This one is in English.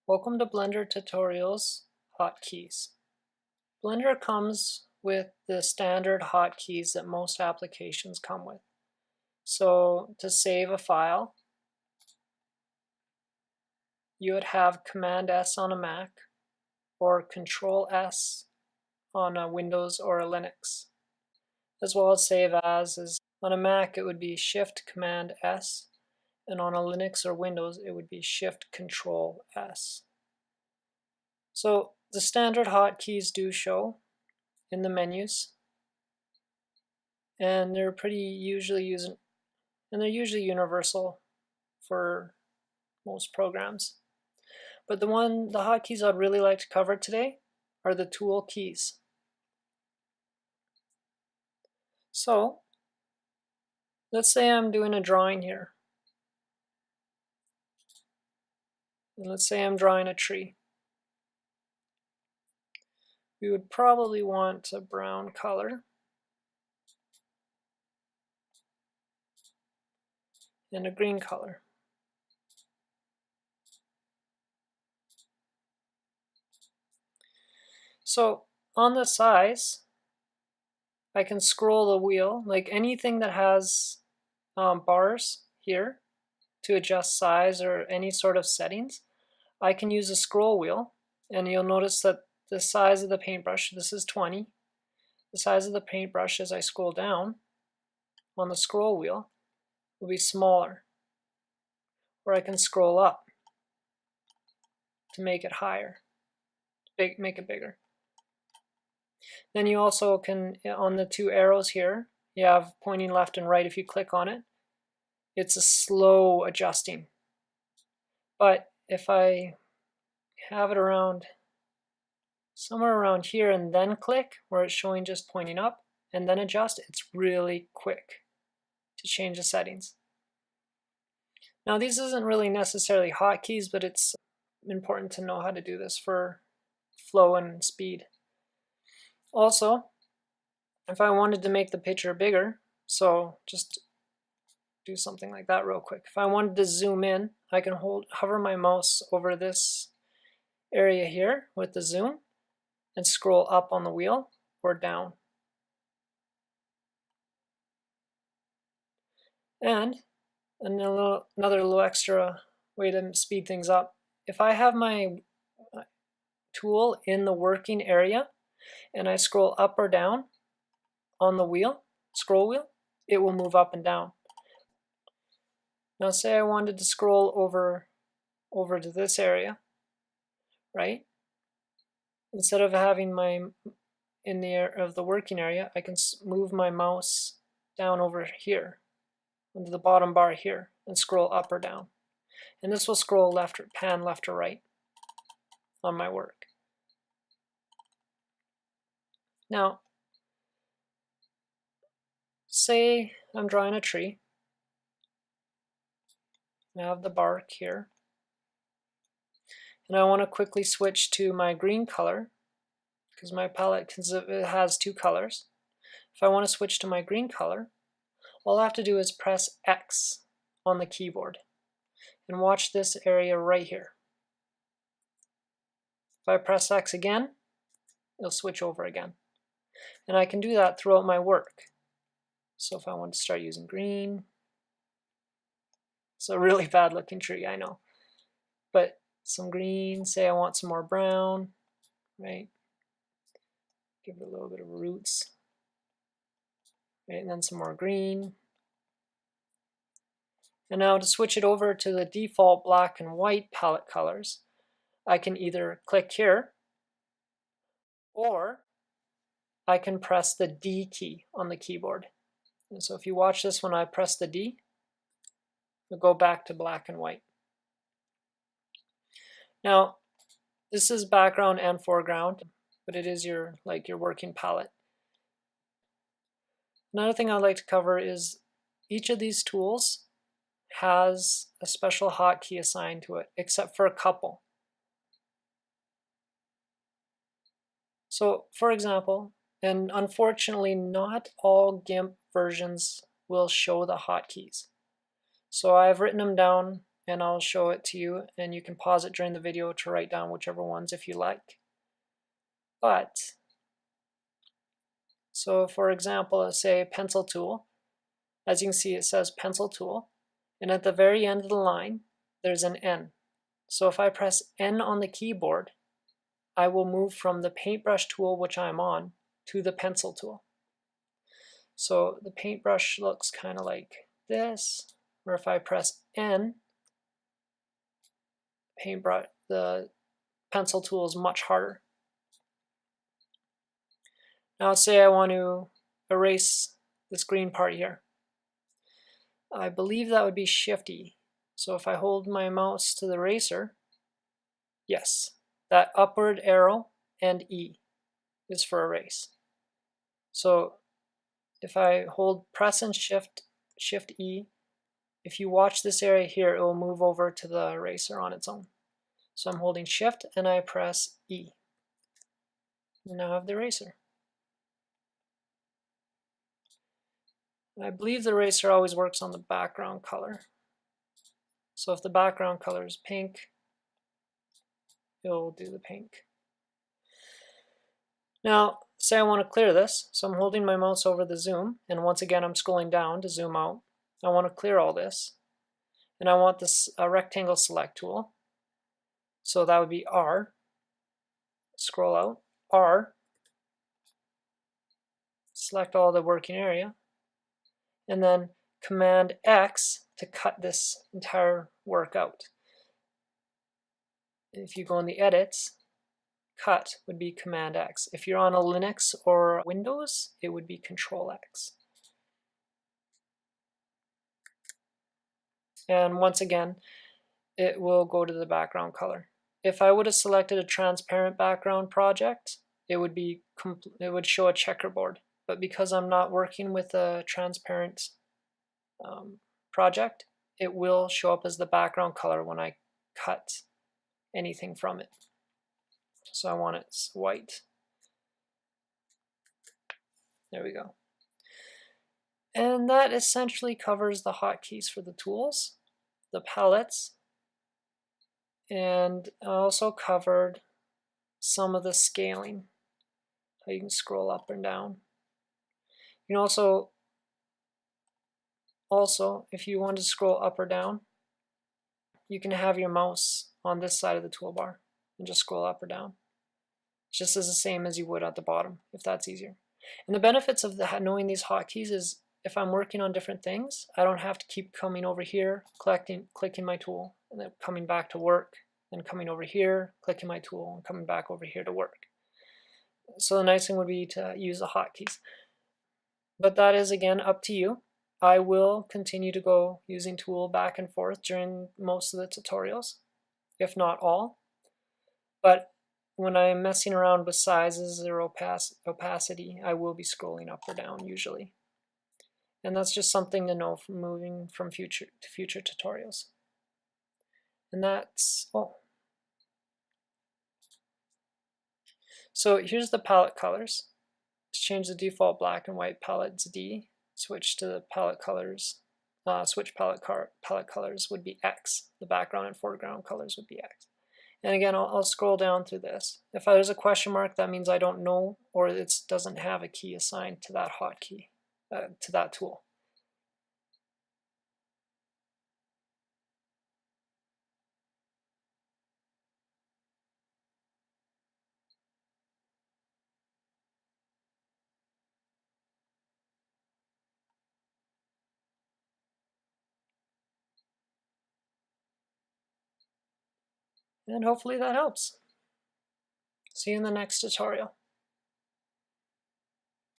Welcome to Blender Tutorials Hotkeys. Blender comes with the standard hotkeys that most applications come with. So to save a file, you would have Command S on a Mac or Control S on a Windows or a Linux. As well as save as is on a Mac it would be Shift Command S, and on a Linux or Windows it would be Shift Control S. So the standard hotkeys do show in the menus, and they're usually universal for most programs. But the hotkeys I'd really like to cover today are the tool keys. So let's say I'm doing a drawing here. And let's say I'm drawing a tree. We would probably want a brown color and a green color. So on the size, I can scroll the wheel, like anything that has bars here to adjust size or any sort of settings. I can use a scroll wheel, and you'll notice that the size of the paintbrush, this is 20, the size of the paintbrush as I scroll down on the scroll wheel will be smaller. Or I can scroll up to make it higher, make it bigger. Then you also can, on the two arrows here, you have pointing left and right. If you click on it, it's a slow adjusting. But if I have it around somewhere around here and then click where it's showing just pointing up and then adjust, it's really quick to change the settings. Now these isn't really necessarily hotkeys, but it's important to know how to do this for flow and speed. Also, if I wanted to make the picture bigger, so just do something like that real quick. If I wanted to zoom in, I can hover my mouse over this area here with the zoom and scroll up on the wheel or down. And another little extra way to speed things up. If I have my tool in the working area and I scroll up or down on the wheel, scroll wheel, it will move up and down. Now say I wanted to scroll over to this area, right? Instead of having my in the working area, I can move my mouse down over here, into the bottom bar here, and scroll up or down. And this will scroll pan left or right on my work. Now, say I'm drawing a tree. I have the bark here. And I want to quickly switch to my green color, because my palette it has two colors. If I want to switch to my green color, all I have to do is press X on the keyboard. And watch this area right here. If I press X again, it'll switch over again. And I can do that throughout my work. So if I want to start using green, it's a really bad looking tree, I know. But some green, say I want some more brown, right? Give it a little bit of roots. Right? And then some more green. And now to switch it over to the default black and white palette colors, I can either click here, or I can press the D key on the keyboard. And so if you watch this, when I press the D, it'll go back to black and white. Now, this is background and foreground, but it is your working palette. Another thing I'd like to cover is each of these tools has a special hotkey assigned to it, except for a couple. So, for example, and unfortunately not all GIMP versions will show the hotkeys. So I've written them down and I'll show it to you, and you can pause it during the video to write down whichever ones if you like. But, so for example, let's say pencil tool. As you can see, it says pencil tool, and at the very end of the line, there's an N. So if I press N on the keyboard, I will move from the paintbrush tool, which I'm on, to the pencil tool. So the paintbrush looks kind of like this, or if I press N, the pencil tool is much harder. Now let's say I want to erase this green part here. I believe that would be Shift E. So if I hold my mouse to the eraser, yes, that upward arrow and E is for erase. So if I hold press and Shift E, if you watch this area here, it will move over to the eraser on its own. So I'm holding Shift and I press E. And now I have the eraser. I believe the eraser always works on the background color. So if the background color is pink, it will do the pink. Now, say I want to clear this, so I'm holding my mouse over the zoom, and once again I'm scrolling down to zoom out. I want to clear all this, and I want this rectangle select tool. So that would be R, scroll out, R, select all the working area, and then Command X to cut this entire work out. If you go in the edits, cut would be Command X. If you're on a Linux or Windows, it would be Control X. And once again, it will go to the background color. If I would have selected a transparent background project, it would show a checkerboard. But because I'm not working with a transparent project, it will show up as the background color when I cut anything from it. So I want it white. There we go. And that essentially covers the hotkeys for the tools, the palettes, and I also covered some of the scaling, how you can scroll up and down. You can also, if you want to scroll up or down, you can have your mouse on this side of the toolbar and just scroll up or down. It's just as the same as you would at the bottom, if that's easier. And the benefits of knowing these hotkeys is if I'm working on different things, I don't have to keep coming over here, clicking my tool, and then coming back to work, then coming over here, clicking my tool, and coming back over here to work. So the nice thing would be to use the hotkeys. But that is, again, up to you. I will continue to go using tool back and forth during most of the tutorials, if not all. But when I'm messing around with sizes or opacity, I will be scrolling up or down usually. And that's just something to know from moving from future to future tutorials. And that's all. So here's the palette colors. To change the default black and white palette, it's D. Switch to the palette colors. Switch palette colors would be X. The background and foreground colors would be X. And again, I'll scroll down through this. If there's a question mark, that means I don't know, or it doesn't have a key assigned to that hotkey, to that tool. And hopefully that helps. See you in the next tutorial.